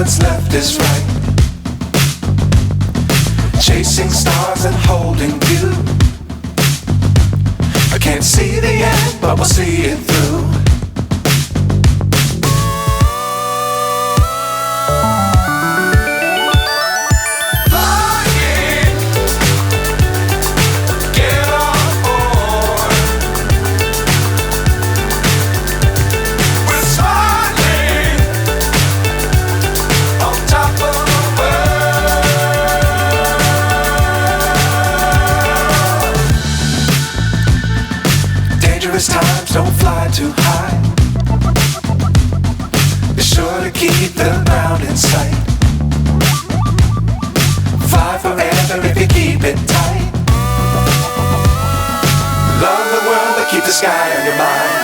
what's left is right. Chasing stars and holding you. I can't see the end, but we'll see it through. Times don't fly too high. Be sure to keep the ground in sight. Fly forever if you keep it tight. Love the world but keep the sky on your mind.